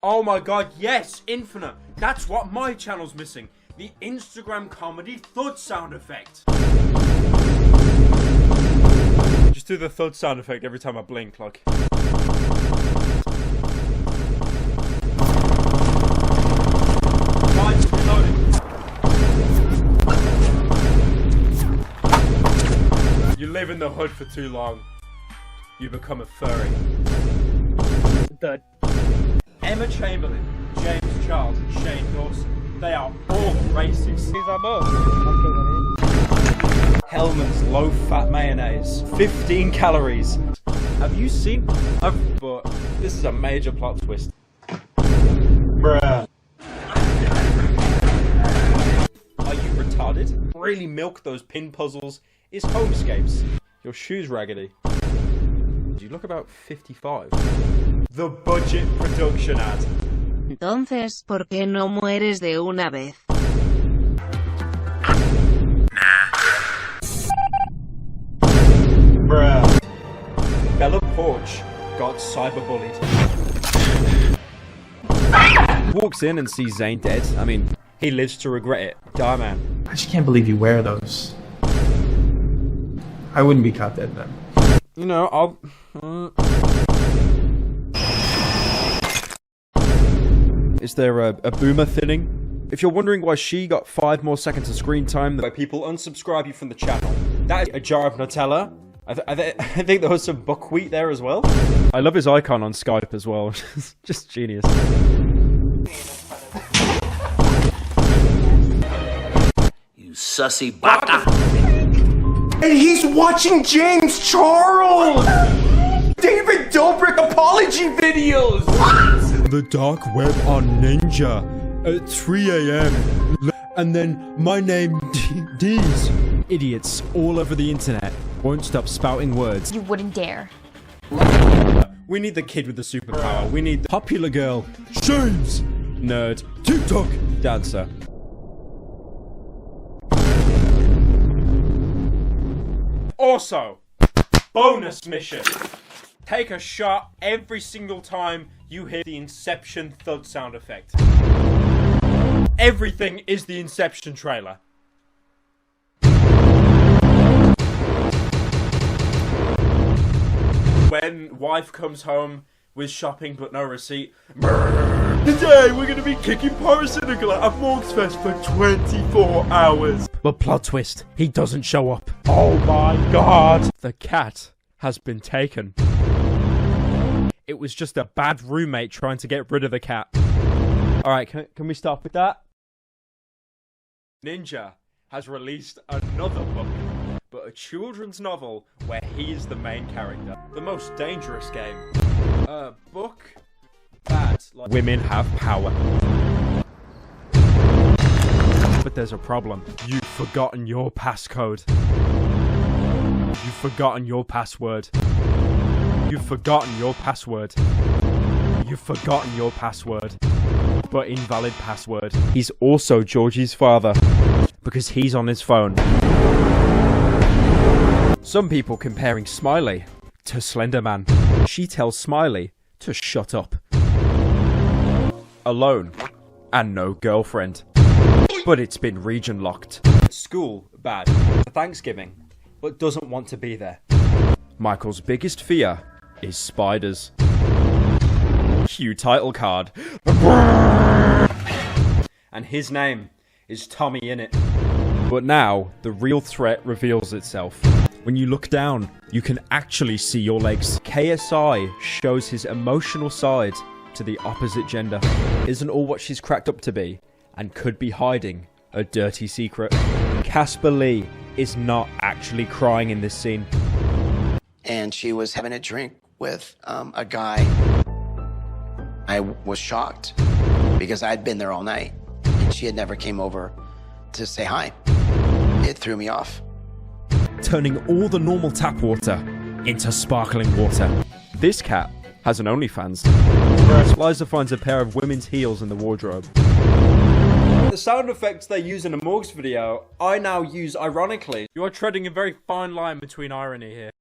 Oh my god, yes, infinite. That's what my channel's missing. The Instagram comedy thud sound effect. Just do the thud sound effect every time I blink, like. Mine's reloading. You live in the hood for too long. You become a furry. Thud. Emma Chamberlain, James Charles, and Shane Dawson. They are all racist. These are both. Hellman's low-fat mayonnaise. 15 calories. Have you seen... But this is a major plot twist. Bruh. Are you retarded? Really milk those pin puzzles is Homescapes. Your shoe's raggedy. You look about 55. The budget production ad. Entonces, ¿por qué no mueres de una vez? Bruh. Bella Porch got cyberbullied. Walks in and sees Zane dead. I mean, he lives to regret it. Die, man. I just can't believe you wear those. I wouldn't be caught dead then. You know, I'll... Is there a boomer thinning? If you're wondering why she got 5 more seconds of screen time, why people unsubscribe you from the channel, that is a jar of Nutella. I think there was some buckwheat there as well. I love his icon on Skype as well. Just genius. You sussy baka! And he's watching James Charles! David Dobrik apology videos! What? The dark web on Ninja at 3 AM. And then my name D's. Idiots all over the internet won't stop spouting words. You wouldn't dare. We need the kid with the superpower. We need the popular girl. James! Nerd. TikTok dancer. Also, bonus mission. Take a shot every single time you hear the Inception thud sound effect. Everything is the Inception trailer. When wife comes home with shopping but no receipt. Today we're gonna be kicking Pyrocynical at Morgs Fest for 24 hours. But plot twist, he doesn't show up. Oh my god! The cat has been taken. It was just a bad roommate trying to get rid of the cat. Alright, can we stop with that? Ninja has released another book, but a children's novel where he is the main character. The most dangerous game. Book? Bad. Like women have power. But there's a problem. You've forgotten your passcode. You've forgotten your password. You've forgotten your password. You've forgotten your password. But invalid password. He's also Georgie's father. Because he's on his phone. Some people comparing Smiley to Slenderman. She tells Smiley to shut up. Alone. And no girlfriend. But it's been region locked. School, bad. Thanksgiving. But doesn't want to be there. Michael's biggest fear is spiders. Cue title card. And his name is Tommy Innit. But now, the real threat reveals itself. When you look down, you can actually see your legs. KSI shows his emotional side to the opposite gender. Isn't all what she's cracked up to be, and could be hiding a dirty secret. Casper Lee is not actually crying in this scene. And she was having a drink with a guy. I was shocked because I'd been there all night and she had never came over to say hi. It threw me off. Turning all the normal tap water into sparkling water. This cat has an OnlyFans. Liza finds a pair of women's heels in the wardrobe. The sound effects they use in a Morgs video, I now use ironically. You are treading a very fine line between irony here.